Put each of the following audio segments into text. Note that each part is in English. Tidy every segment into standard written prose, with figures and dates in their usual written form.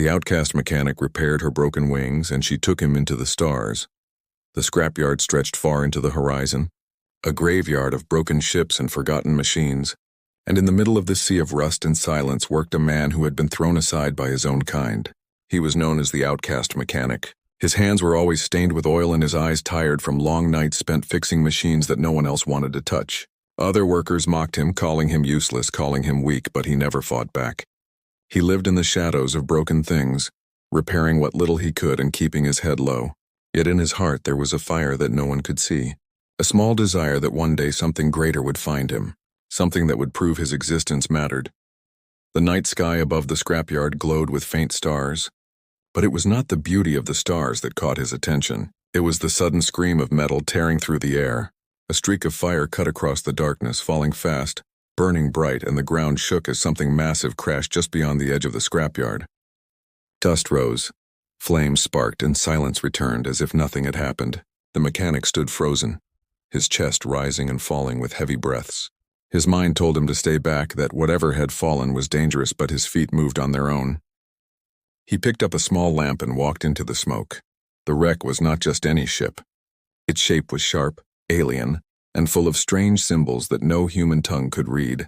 The Outcast mechanic repaired her broken wings, and she took him into the stars. The scrapyard stretched far into the horizon, a graveyard of broken ships and forgotten machines, and in the middle of this sea of rust and silence worked a man who had been thrown aside by his own kind. He was known as the Outcast mechanic. His hands were always stained with oil and his eyes tired from long nights spent fixing machines that no one else wanted to touch. Other workers mocked him, calling him useless, calling him weak, but he never fought back. He lived in the shadows of broken things, repairing what little he could and keeping his head low. Yet in his heart there was a fire that no one could see, a small desire that one day something greater would find him, something that would prove his existence mattered. The night sky above the scrapyard glowed with faint stars, but it was not the beauty of the stars that caught his attention. It was the sudden scream of metal tearing through the air. A streak of fire cut across the darkness, falling fast, burning bright, and the ground shook as something massive crashed just beyond the edge of the scrapyard. Dust rose, flames sparked, and silence returned as if nothing had happened. The mechanic stood frozen, his chest rising and falling with heavy breaths. His mind told him to stay back, that whatever had fallen was dangerous, but his feet moved on their own. He picked up a small lamp and walked into the smoke. The wreck was not just any ship. Its shape was sharp, alien, and full of strange symbols that no human tongue could read.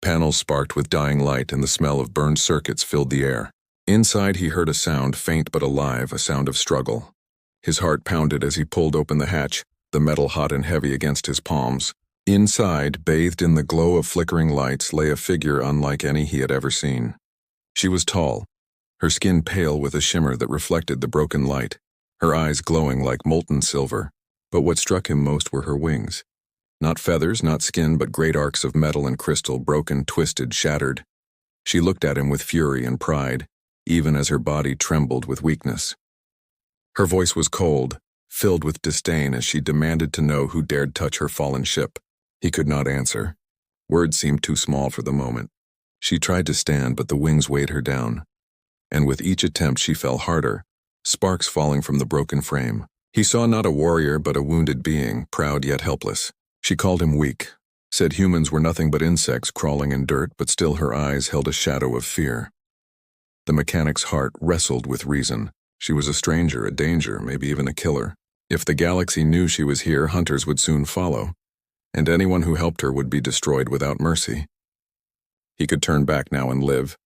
Panels sparked with dying light, and the smell of burned circuits filled the air. Inside he heard a sound, faint but alive, a sound of struggle. His heart pounded as he pulled open the hatch, the metal hot and heavy against his palms. Inside, bathed in the glow of flickering lights, lay a figure unlike any he had ever seen. She was tall, her skin pale with a shimmer that reflected the broken light, her eyes glowing like molten silver. But what struck him most were her wings. Not feathers, not skin, but great arcs of metal and crystal, broken, twisted, shattered. She looked at him with fury and pride, even as her body trembled with weakness. Her voice was cold, filled with disdain as she demanded to know who dared touch her fallen ship. He could not answer. Words seemed too small for the moment. She tried to stand, but the wings weighed her down. And with each attempt she fell harder, sparks falling from the broken frame. He saw not a warrior but a wounded being, proud yet helpless. She called him weak, said humans were nothing but insects crawling in dirt, but still her eyes held a shadow of fear. The mechanic's heart wrestled with reason. She was a stranger, a danger, maybe even a killer. If the galaxy knew she was here, hunters would soon follow, and anyone who helped her would be destroyed without mercy. He could turn back now and live,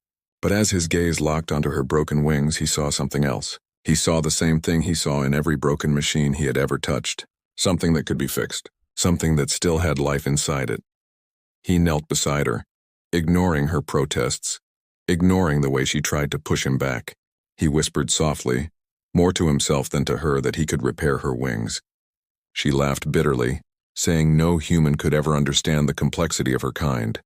but as his gaze locked onto her broken wings, he saw something else. He saw the same thing he saw in every broken machine he had ever touched, something that could be fixed, something that still had life inside it. He knelt beside her, ignoring her protests, ignoring the way she tried to push him back. He whispered softly, more to himself than to her, that he could repair her wings. She laughed bitterly, saying no human could ever understand the complexity of her kind.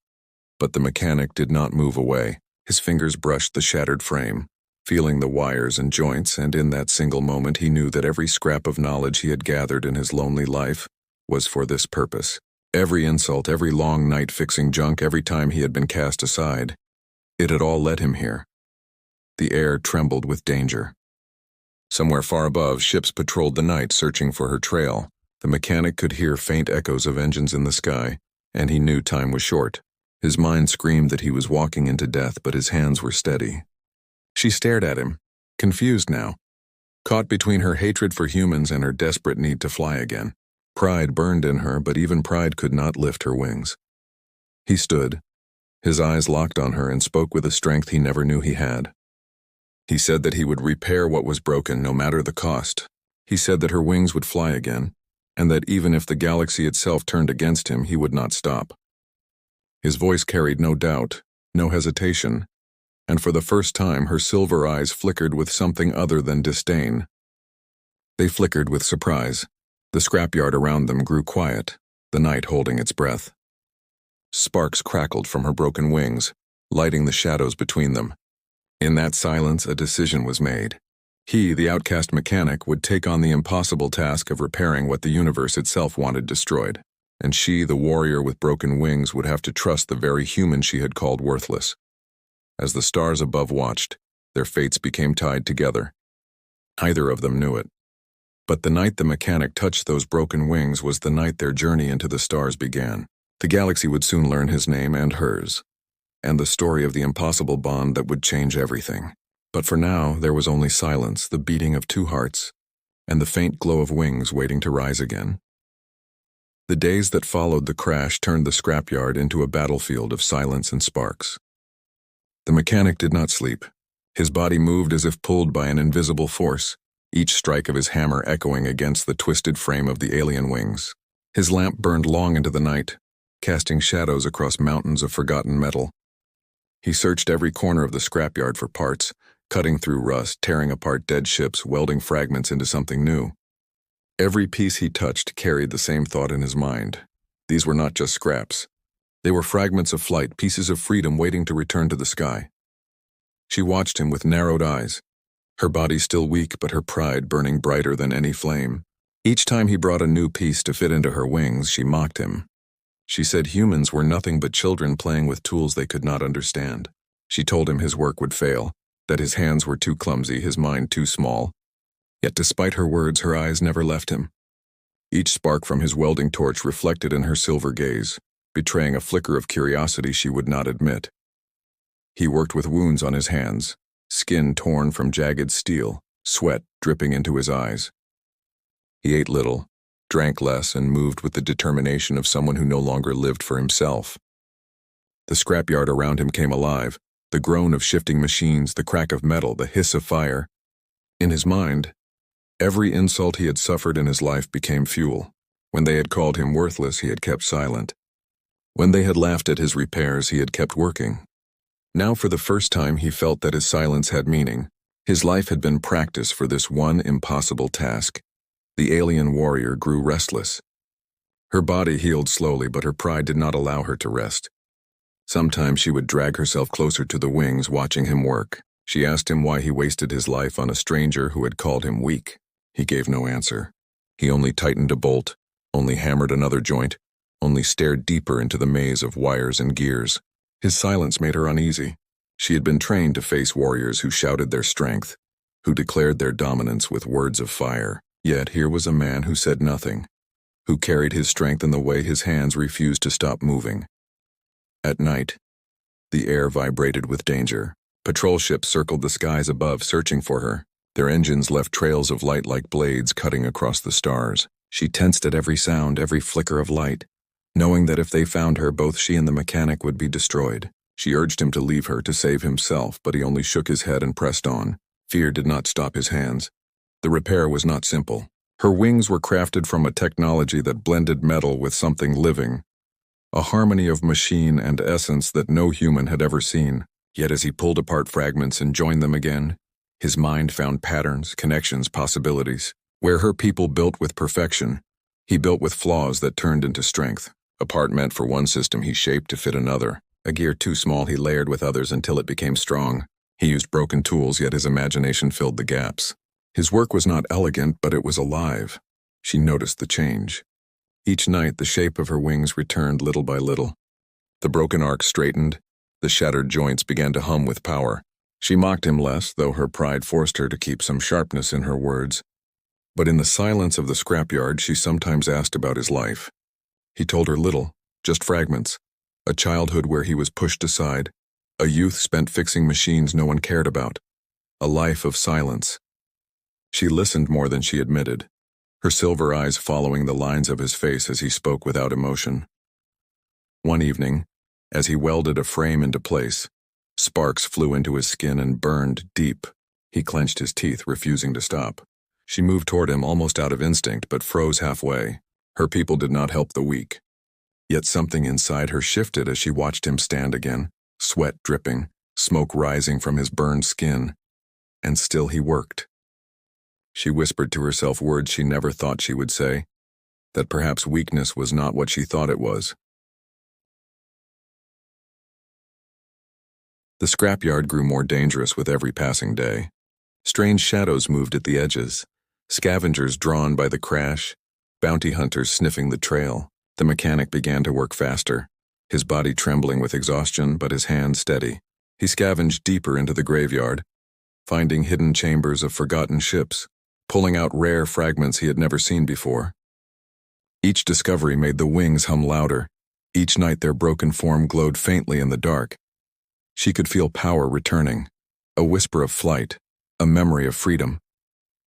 But the mechanic did not move away. His fingers brushed the shattered frame, feeling the wires and joints, and in that single moment he knew that every scrap of knowledge he had gathered in his lonely life was for this purpose. Every insult, every long night fixing junk, every time he had been cast aside, it had all led him here. The air trembled with danger. Somewhere far above, ships patrolled the night, searching for her trail. The mechanic could hear faint echoes of engines in the sky, and he knew time was short. His mind screamed that he was walking into death, but his hands were steady. She stared at him, confused now, caught between her hatred for humans and her desperate need to fly again. Pride burned in her, but even pride could not lift her wings. He stood, his eyes locked on her, and spoke with a strength he never knew he had. He said that he would repair what was broken, no matter the cost. He said that her wings would fly again, and that even if the galaxy itself turned against him, he would not stop. His voice carried no doubt, no hesitation, and for the first time her silver eyes flickered with something other than disdain. They flickered with surprise. The scrapyard around them grew quiet, the night holding its breath. Sparks crackled from her broken wings, lighting the shadows between them. In that silence, a decision was made. He, the outcast mechanic, would take on the impossible task of repairing what the universe itself wanted destroyed. And she, the warrior with broken wings, would have to trust the very human she had called worthless. As the stars above watched, their fates became tied together. Neither of them knew it. But the night the mechanic touched those broken wings was the night their journey into the stars began. The galaxy would soon learn his name and hers, and the story of the impossible bond that would change everything. But for now, there was only silence, the beating of two hearts, and the faint glow of wings waiting to rise again. The days that followed the crash turned the scrapyard into a battlefield of silence and sparks. The mechanic did not sleep. His body moved as if pulled by an invisible force, each strike of his hammer echoing against the twisted frame of the alien wings. His lamp burned long into the night, casting shadows across mountains of forgotten metal. He searched every corner of the scrapyard for parts, cutting through rust, tearing apart dead ships, welding fragments into something new. Every piece he touched carried the same thought in his mind. These were not just scraps. They were fragments of flight, pieces of freedom waiting to return to the sky. She watched him with narrowed eyes, her body still weak but her pride burning brighter than any flame. Each time he brought a new piece to fit into her wings, she mocked him. She said humans were nothing but children playing with tools they could not understand. She told him his work would fail, that his hands were too clumsy, his mind too small. Yet despite her words, her eyes never left him. Each spark from his welding torch reflected in her silver gaze, betraying a flicker of curiosity she would not admit. He worked with wounds on his hands, skin torn from jagged steel, sweat dripping into his eyes. He ate little, drank less, and moved with the determination of someone who no longer lived for himself. The scrapyard around him came alive, the groan of shifting machines, the crack of metal, the hiss of fire. In his mind, every insult he had suffered in his life became fuel. When they had called him worthless, he had kept silent. When they had laughed at his repairs, he had kept working. Now for the first time he felt that his silence had meaning. His life had been practice for this one impossible task. The alien warrior grew restless. Her body healed slowly, but her pride did not allow her to rest. Sometimes she would drag herself closer to the wings, watching him work. She asked him why he wasted his life on a stranger who had called him weak. He gave no answer. He only tightened a bolt, only hammered another joint, only stared deeper into the maze of wires and gears. His silence made her uneasy. She had been trained to face warriors who shouted their strength, who declared their dominance with words of fire. Yet here was a man who said nothing, who carried his strength in the way his hands refused to stop moving. At night, the air vibrated with danger. Patrol ships circled the skies above, searching for her. Their engines left trails of light like blades cutting across the stars. She tensed at every sound, every flicker of light, knowing that if they found her, both she and the mechanic would be destroyed. She urged him to leave her, to save himself, but he only shook his head and pressed on. Fear did not stop his hands. The repair was not simple. Her wings were crafted from a technology that blended metal with something living, a harmony of machine and essence that no human had ever seen. Yet as he pulled apart fragments and joined them again, his mind found patterns, connections, possibilities. Where her people built with perfection, he built with flaws that turned into strength. A part meant for one system he shaped to fit another. A gear too small he layered with others until it became strong. He used broken tools, yet his imagination filled the gaps. His work was not elegant, but it was alive. She noticed the change. Each night, the shape of her wings returned little by little. The broken arc straightened. The shattered joints began to hum with power. She mocked him less, though her pride forced her to keep some sharpness in her words. But in the silence of the scrapyard, she sometimes asked about his life. He told her little, just fragments. A childhood where he was pushed aside. A youth spent fixing machines no one cared about. A life of silence. She listened more than she admitted, her silver eyes following the lines of his face as he spoke without emotion. One evening, as he welded a frame into place, sparks flew into his skin and burned deep. He clenched his teeth, refusing to stop. She moved toward him almost out of instinct, but froze halfway. Her people did not help the weak. Yet something inside her shifted as she watched him stand again, sweat dripping, smoke rising from his burned skin. And still he worked. She whispered to herself words she never thought she would say, that perhaps weakness was not what she thought it was. The scrapyard grew more dangerous with every passing day. Strange shadows moved at the edges, scavengers drawn by the crash, bounty hunters sniffing the trail. The mechanic began to work faster, his body trembling with exhaustion but his hands steady. He scavenged deeper into the graveyard, finding hidden chambers of forgotten ships, pulling out rare fragments he had never seen before. Each discovery made the wings hum louder. Each night their broken form glowed faintly in the dark. She could feel power returning, a whisper of flight, a memory of freedom.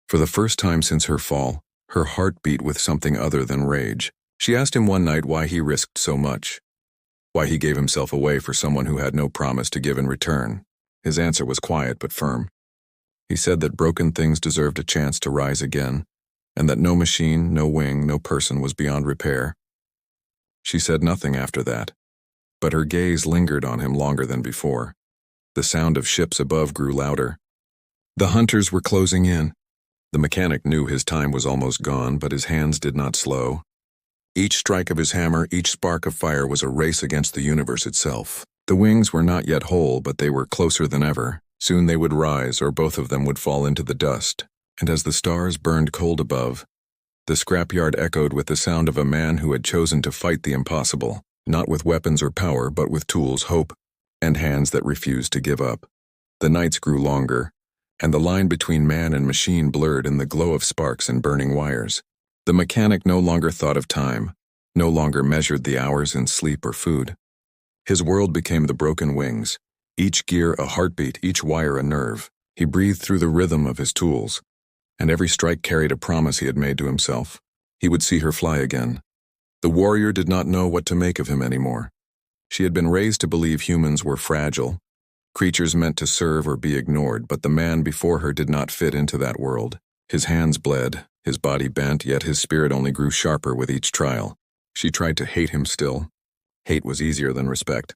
For the first time since her fall, her heart beat with something other than rage. She asked him one night why he risked so much, why he gave himself away for someone who had no promise to give in return. His answer was quiet but firm. He said that broken things deserved a chance to rise again, and that no machine, no wing, no person was beyond repair. She said nothing after that, but her gaze lingered on him longer than before. The sound of ships above grew louder. The hunters were closing in. The mechanic knew his time was almost gone, but his hands did not slow. Each strike of his hammer, each spark of fire was a race against the universe itself. The wings were not yet whole, but they were closer than ever. Soon they would rise, or both of them would fall into the dust. And as the stars burned cold above, the scrapyard echoed with the sound of a man who had chosen to fight the impossible, not with weapons or power, but with tools, hope, and hands that refused to give up. The nights grew longer, and the line between man and machine blurred in the glow of sparks and burning wires. The mechanic no longer thought of time, no longer measured the hours in sleep or food. His world became the broken wings, each gear a heartbeat, each wire a nerve. He breathed through the rhythm of his tools, and every strike carried a promise he had made to himself. He would see her fly again. The warrior did not know what to make of him anymore. She had been raised to believe humans were fragile, creatures meant to serve or be ignored, but the man before her did not fit into that world. His hands bled, his body bent, yet his spirit only grew sharper with each trial. She tried to hate him still. Hate was easier than respect.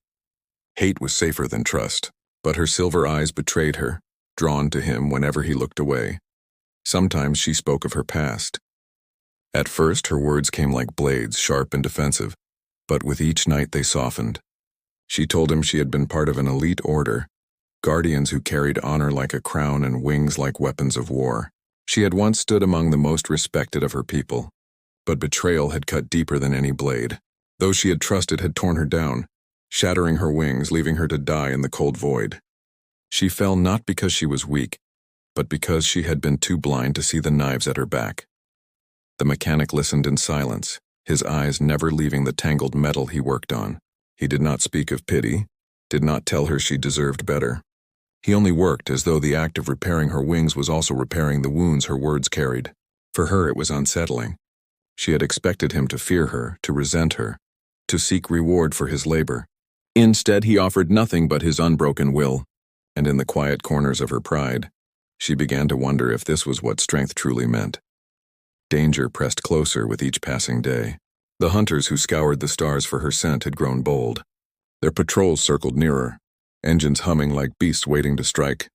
Hate was safer than trust, but her silver eyes betrayed her, drawn to him whenever he looked away. Sometimes she spoke of her past. At first, her words came like blades, sharp and defensive, but with each night they softened. She told him she had been part of an elite order, guardians who carried honor like a crown and wings like weapons of war. She had once stood among the most respected of her people, but betrayal had cut deeper than any blade. Those she had trusted had torn her down, shattering her wings, leaving her to die in the cold void. She fell not because she was weak, but because she had been too blind to see the knives at her back. The mechanic listened in silence, his eyes never leaving the tangled metal he worked on. He did not speak of pity, did not tell her she deserved better. He only worked as though the act of repairing her wings was also repairing the wounds her words carried. For her it was unsettling. She had expected him to fear her, to resent her, to seek reward for his labor. Instead, he offered nothing but his unbroken will, and in the quiet corners of her pride, she began to wonder if this was what strength truly meant. Danger pressed closer with each passing day. The hunters who scoured the stars for her scent had grown bold. Their patrols circled nearer, engines humming like beasts waiting to strike.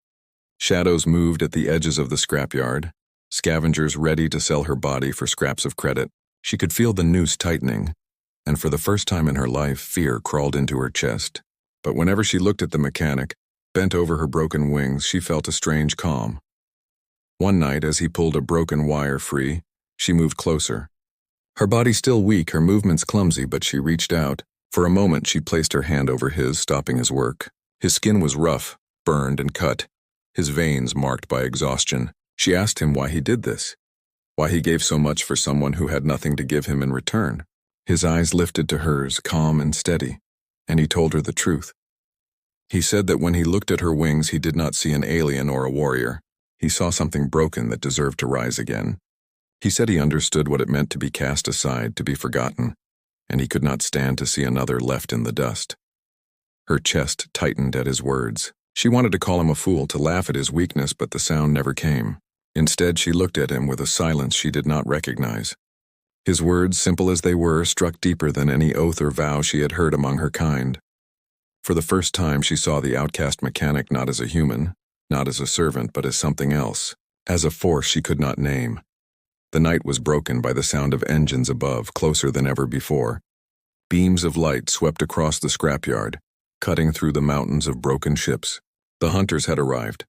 Shadows moved at the edges of the scrapyard, scavengers ready to sell her body for scraps of credit. She could feel the noose tightening, and for the first time in her life, fear crawled into her chest. But whenever she looked at the mechanic, bent over her broken wings, she felt a strange calm. One night, as he pulled a broken wire free, she moved closer. Her body still weak, her movements clumsy, but she reached out. For a moment, she placed her hand over his, stopping his work. His skin was rough, burned and cut, his veins marked by exhaustion. She asked him why he did this, why he gave so much for someone who had nothing to give him in return. His eyes lifted to hers, calm and steady, and he told her the truth. He said that when he looked at her wings, he did not see an alien or a warrior. He saw something broken that deserved to rise again. He said he understood what it meant to be cast aside, to be forgotten, and he could not stand to see another left in the dust. Her chest tightened at his words. She wanted to call him a fool, to laugh at his weakness, but the sound never came. Instead, she looked at him with a silence she did not recognize. His words, simple as they were, struck deeper than any oath or vow she had heard among her kind. For the first time, she saw the outcast mechanic not as a human, not as a servant, but as something else, as a force she could not name. The night was broken by the sound of engines above, closer than ever before. Beams of light swept across the scrapyard, cutting through the mountains of broken ships. The hunters had arrived.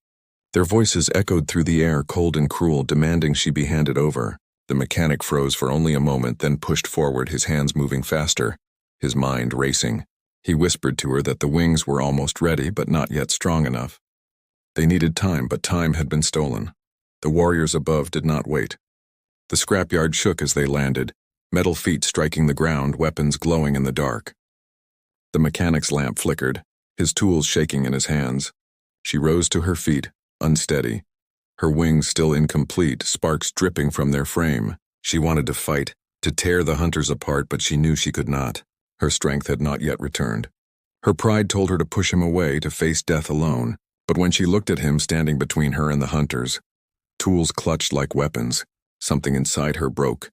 Their voices echoed through the air, cold and cruel, demanding she be handed over. The mechanic froze for only a moment, then pushed forward, his hands moving faster, his mind racing. He whispered to her that the wings were almost ready, but not yet strong enough. They needed time, but time had been stolen. The warriors above did not wait. The scrapyard shook as they landed, metal feet striking the ground, weapons glowing in the dark. The mechanic's lamp flickered, his tools shaking in his hands. She rose to her feet, unsteady, her wings still incomplete, sparks dripping from their frame. She wanted to fight, to tear the hunters apart, but she knew she could not. Her strength had not yet returned. Her pride told her to push him away, to face death alone, but when she looked at him standing between her and the hunters, tools clutched like weapons, something inside her broke.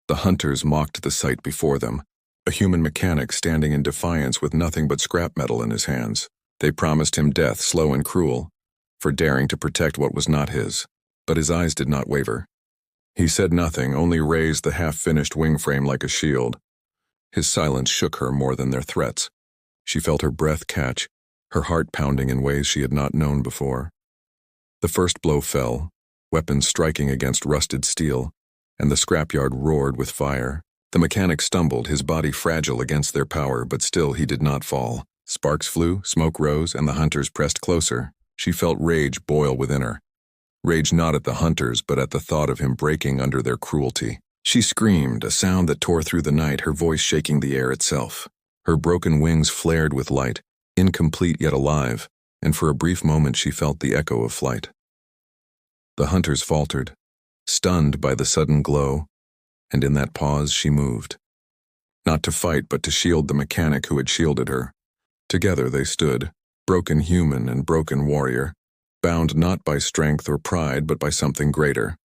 The hunters mocked the sight before them, a human mechanic standing in defiance with nothing but scrap metal in his hands. They promised him death, slow and cruel, for daring to protect what was not his, but his eyes did not waver. He said nothing, only raised the half-finished wing frame like a shield. His silence shook her more than their threats. She felt her breath catch, her heart pounding in ways she had not known before. The first blow fell, weapons striking against rusted steel, and the scrapyard roared with fire. The mechanic stumbled, his body fragile against their power, but still he did not fall. Sparks flew, smoke rose, and the hunters pressed closer. She felt rage boil within her. Rage not at the hunters, but at the thought of him breaking under their cruelty. She screamed, a sound that tore through the night, her voice shaking the air itself. Her broken wings flared with light, incomplete yet alive, and for a brief moment she felt the echo of flight. The hunters faltered, stunned by the sudden glow, and in that pause she moved. Not to fight, but to shield the mechanic who had shielded her. Together they stood, broken human and broken warrior, bound not by strength or pride, but by something greater.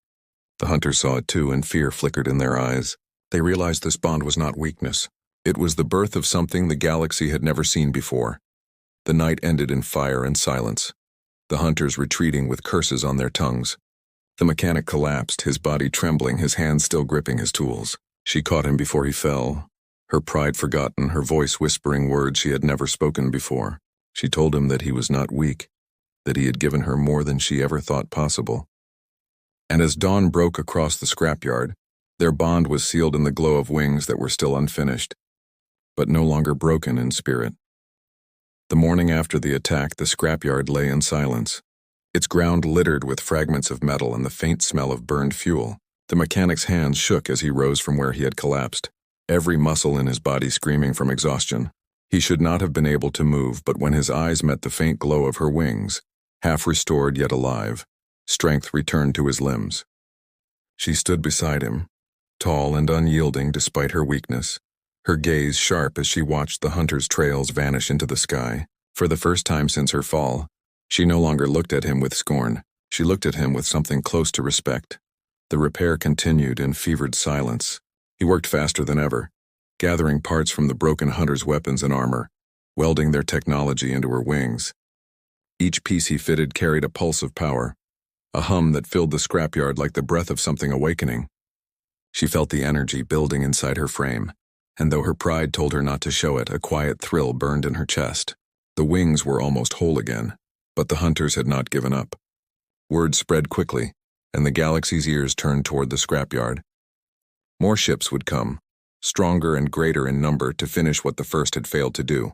The hunters saw it too, and fear flickered in their eyes. They realized this bond was not weakness. It was the birth of something the galaxy had never seen before. The night ended in fire and silence, the hunters retreating with curses on their tongues. The mechanic collapsed, his body trembling, his hands still gripping his tools. She caught him before he fell, her pride forgotten, her voice whispering words she had never spoken before. She told him that he was not weak, that he had given her more than she ever thought possible. And as dawn broke across the scrapyard, their bond was sealed in the glow of wings that were still unfinished, but no longer broken in spirit. The morning after the attack, the scrapyard lay in silence, its ground littered with fragments of metal and the faint smell of burned fuel. The mechanic's hands shook as he rose from where he had collapsed, every muscle in his body screaming from exhaustion. He should not have been able to move, but when his eyes met the faint glow of her wings, half restored yet alive, strength returned to his limbs. She stood beside him, tall and unyielding despite her weakness, her gaze sharp as she watched the hunter's trails vanish into the sky. For the first time since her fall, she no longer looked at him with scorn. She looked at him with something close to respect. The repair continued in fevered silence. He worked faster than ever, gathering parts from the broken hunter's weapons and armor, welding their technology into her wings. Each piece he fitted carried a pulse of power, a hum that filled the scrapyard like the breath of something awakening. She felt the energy building inside her frame, and though her pride told her not to show it, a quiet thrill burned in her chest. The wings were almost whole again, but the hunters had not given up. Word spread quickly, and the galaxy's ears turned toward the scrapyard. More ships would come, stronger and greater in number, to finish what the first had failed to do.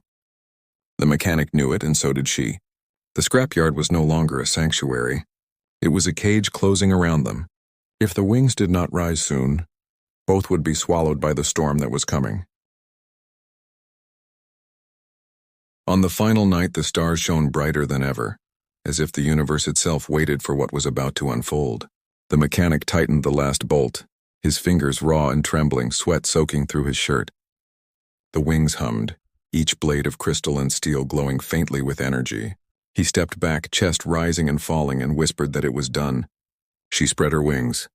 The mechanic knew it, and so did she. The scrapyard was no longer a sanctuary. It was a cage closing around them. If the wings did not rise soon, both would be swallowed by the storm that was coming. On the final night, the stars shone brighter than ever, as if the universe itself waited for what was about to unfold. The mechanic tightened the last bolt, his fingers raw and trembling, sweat soaking through his shirt. The wings hummed, each blade of crystal and steel glowing faintly with energy. He stepped back, chest rising and falling, and whispered that it was done. She spread her wings,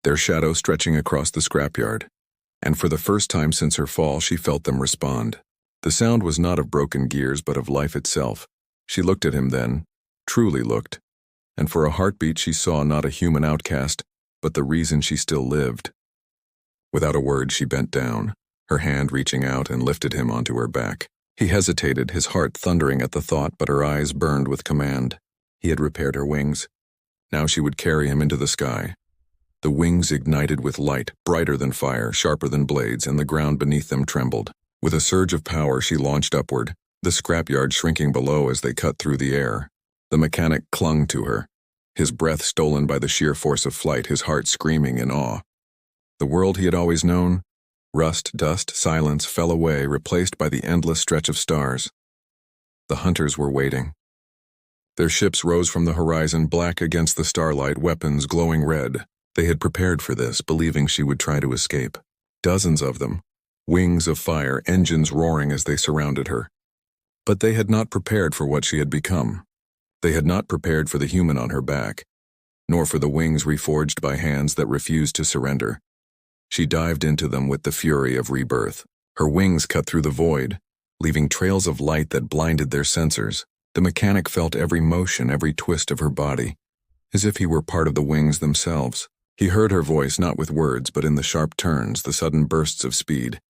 their shadow stretching across the scrapyard, and for the first time since her fall, she felt them respond. The sound was not of broken gears, but of life itself. She looked at him then, truly looked, and for a heartbeat she saw not a human outcast, but the reason she still lived. Without a word, she bent down, her hand reaching out, and lifted him onto her back. He hesitated, his heart thundering at the thought, but her eyes burned with command. He had repaired her wings. Now she would carry him into the sky. The wings ignited with light, brighter than fire, sharper than blades, and the ground beneath them trembled. With a surge of power, she launched upward, the scrapyard shrinking below as they cut through the air. The mechanic clung to her, his breath stolen by the sheer force of flight, his heart screaming in awe. The world he had always known, rust, dust, silence, fell away, replaced by the endless stretch of stars. The hunters were waiting. Their ships rose from the horizon, black against the starlight, weapons glowing red. They had prepared for this, believing she would try to escape. Dozens of them, wings of fire, engines roaring as they surrounded her. But they had not prepared for what she had become. They had not prepared for the human on her back, nor for the wings reforged by hands that refused to surrender. She dived into them with the fury of rebirth. Her wings cut through the void, leaving trails of light that blinded their sensors. The mechanic felt every motion, every twist of her body, as if he were part of the wings themselves. He heard her voice not with words, but in the sharp turns, the sudden bursts of speed,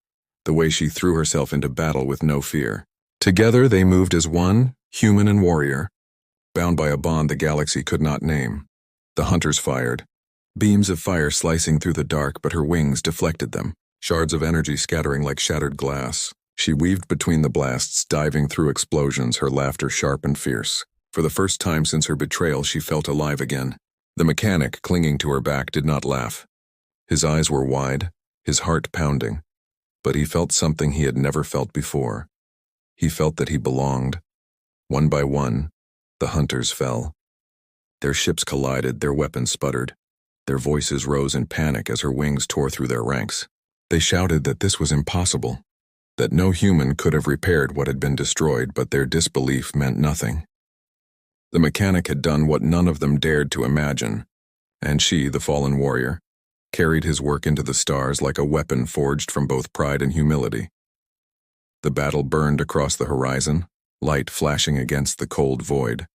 the way she threw herself into battle with no fear. Together they moved as one, human and warrior, bound by a bond the galaxy could not name. The hunters fired, beams of fire slicing through the dark, but her wings deflected them, shards of energy scattering like shattered glass. She weaved between the blasts, diving through explosions, her laughter sharp and fierce. For the first time since her betrayal, she felt alive again. The mechanic, clinging to her back, did not laugh. His eyes were wide, his heart pounding, but he felt something he had never felt before. He felt that he belonged. One by one, the hunters fell. Their ships collided, their weapons sputtered. Their voices rose in panic as her wings tore through their ranks. They shouted that this was impossible, that no human could have repaired what had been destroyed, but their disbelief meant nothing. The mechanic had done what none of them dared to imagine, and she, the fallen warrior, carried his work into the stars like a weapon forged from both pride and humility. The battle burned across the horizon, light flashing against the cold void.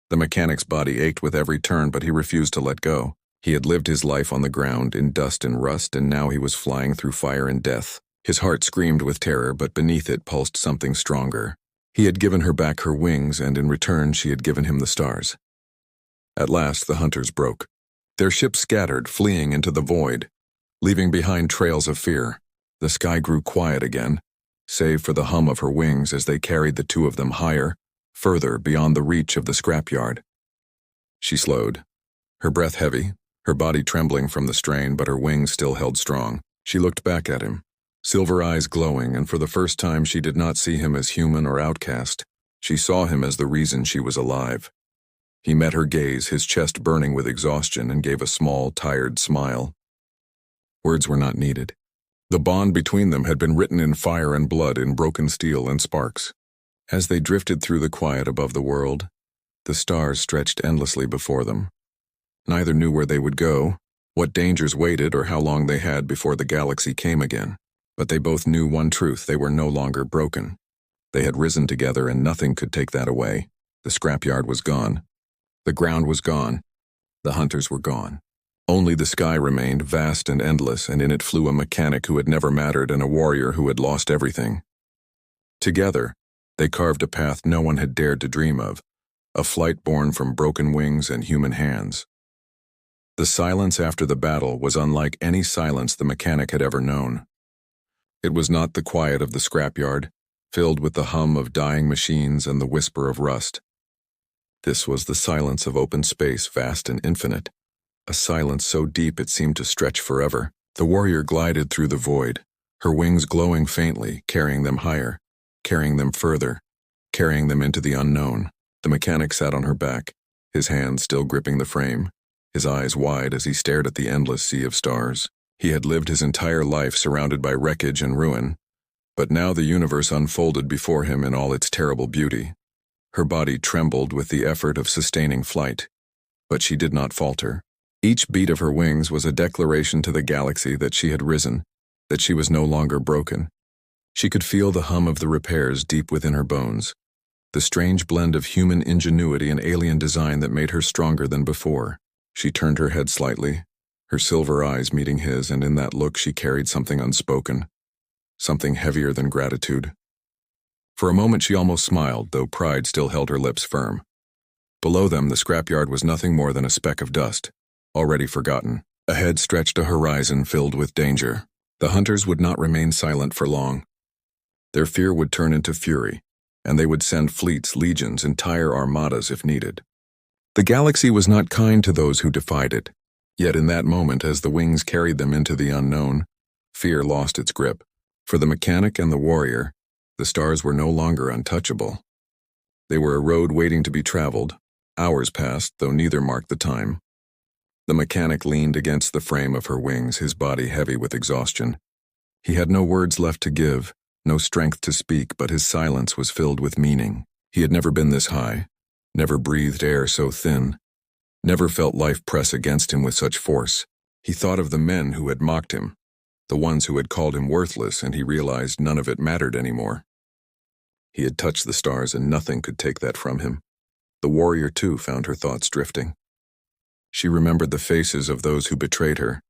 The mechanic's body ached with every turn, but he refused to let go. He had lived his life on the ground, in dust and rust, and now he was flying through fire and death. His heart screamed with terror, but beneath it pulsed something stronger. He had given her back her wings, and in return she had given him the stars. At last the hunters broke. Their ships scattered, fleeing into the void, leaving behind trails of fear. The sky grew quiet again, save for the hum of her wings as they carried the two of them higher, further beyond the reach of the scrapyard. She slowed, her breath heavy, her body trembling from the strain, but her wings still held strong. She looked back at him, silver eyes glowing, and for the first time she did not see him as human or outcast. She saw him as the reason she was alive. He met her gaze, his chest burning with exhaustion, and gave a small, tired smile. Words were not needed. The bond between them had been written in fire and blood, in broken steel and sparks. As they drifted through the quiet above the world, the stars stretched endlessly before them. Neither knew where they would go, what dangers waited, or how long they had before the galaxy came again. But they both knew one truth: they were no longer broken. They had risen together, and nothing could take that away. The scrapyard was gone. The ground was gone. The hunters were gone. Only the sky remained, vast and endless, and in it flew a mechanic who had never mattered and a warrior who had lost everything. Together, they carved a path no one had dared to dream of, a flight born from broken wings and human hands. The silence after the battle was unlike any silence the mechanic had ever known. It was not the quiet of the scrapyard, filled with the hum of dying machines and the whisper of rust. This was the silence of open space, vast and infinite, a silence so deep it seemed to stretch forever. The warrior glided through the void, her wings glowing faintly, carrying them higher, carrying them further, carrying them into the unknown. The mechanic sat on her back, his hands still gripping the frame, his eyes wide as he stared at the endless sea of stars. He had lived his entire life surrounded by wreckage and ruin, but now the universe unfolded before him in all its terrible beauty. Her body trembled with the effort of sustaining flight, but she did not falter. Each beat of her wings was a declaration to the galaxy that she had risen, that she was no longer broken. She could feel the hum of the repairs deep within her bones, the strange blend of human ingenuity and alien design that made her stronger than before. She turned her head slightly, her silver eyes meeting his, and in that look she carried something unspoken, something heavier than gratitude. For a moment she almost smiled, though pride still held her lips firm. Below them, the scrapyard was nothing more than a speck of dust, already forgotten. Ahead stretched a horizon filled with danger. The hunters would not remain silent for long. Their fear would turn into fury, and they would send fleets, legions, entire armadas if needed. The galaxy was not kind to those who defied it. Yet in that moment, as the wings carried them into the unknown, fear lost its grip. For the mechanic and the warrior, the stars were no longer untouchable. They were a road waiting to be traveled. Hours passed, though neither marked the time. The mechanic leaned against the frame of her wings, his body heavy with exhaustion. He had no words left to give, no strength to speak, but his silence was filled with meaning. He had never been this high, never breathed air so thin, never felt life press against him with such force. He thought of the men who had mocked him, the ones who had called him worthless, and he realized none of it mattered anymore. He had touched the stars, and nothing could take that from him. The warrior, too, found her thoughts drifting. She remembered the faces of those who betrayed her,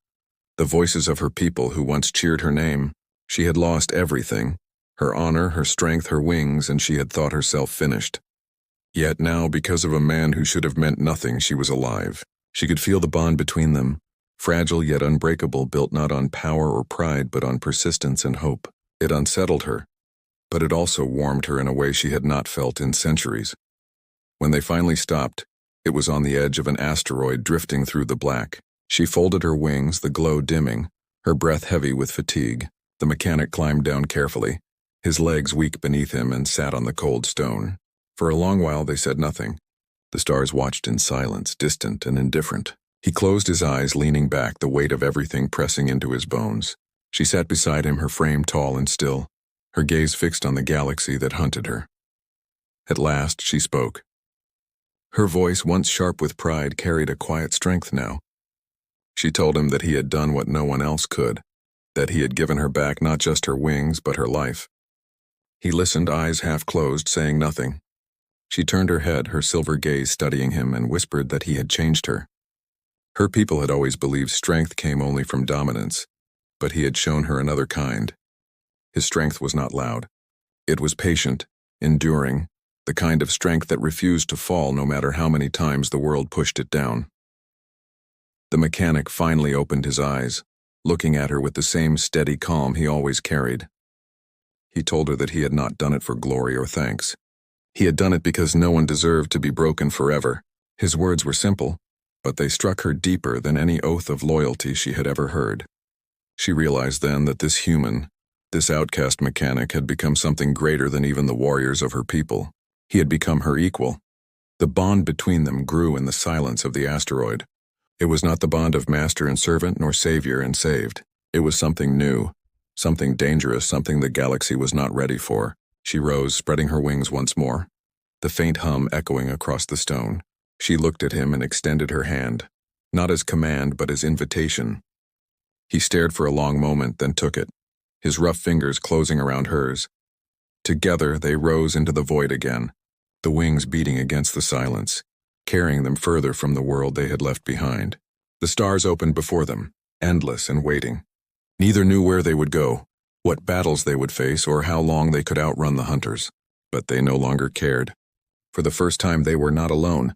the voices of her people who once cheered her name. She had lost everything, her honor, her strength, her wings, and she had thought herself finished. Yet now, because of a man who should have meant nothing, she was alive. She could feel the bond between them, fragile yet unbreakable, built not on power or pride, but on persistence and hope. It unsettled her, but it also warmed her in a way she had not felt in centuries. When they finally stopped, it was on the edge of an asteroid drifting through the black. She folded her wings, the glow dimming, her breath heavy with fatigue. The mechanic climbed down carefully, his legs weak beneath him, and sat on the cold stone. For a long while they said nothing. The stars watched in silence, distant and indifferent. He closed his eyes, leaning back, the weight of everything pressing into his bones. She sat beside him, her frame tall and still, her gaze fixed on the galaxy that hunted her. At last she spoke. Her voice, once sharp with pride, carried a quiet strength now. She told him that he had done what no one else could, that he had given her back not just her wings, but her life. He listened, eyes half closed, saying nothing. She turned her head, her silver gaze studying him, and whispered that he had changed her. Her people had always believed strength came only from dominance, but he had shown her another kind. His strength was not loud. It was patient, enduring, the kind of strength that refused to fall no matter how many times the world pushed it down. The mechanic finally opened his eyes, looking at her with the same steady calm he always carried. He told her that he had not done it for glory or thanks. He had done it because no one deserved to be broken forever. His words were simple, but they struck her deeper than any oath of loyalty she had ever heard. She realized then that this human, this outcast mechanic, had become something greater than even the warriors of her people. He had become her equal. The bond between them grew in the silence of the asteroid. It was not the bond of master and servant, nor savior and saved. It was something new, something dangerous, something the galaxy was not ready for. She rose, spreading her wings once more, the faint hum echoing across the stone. She looked at him and extended her hand, not as command but as invitation. He stared for a long moment, then took it, his rough fingers closing around hers. Together they rose into the void again, the wings beating against the silence, carrying them further from the world they had left behind. The stars opened before them, endless and waiting. Neither knew where they would go, what battles they would face, or how long they could outrun the hunters. But they no longer cared. For the first time they were not alone.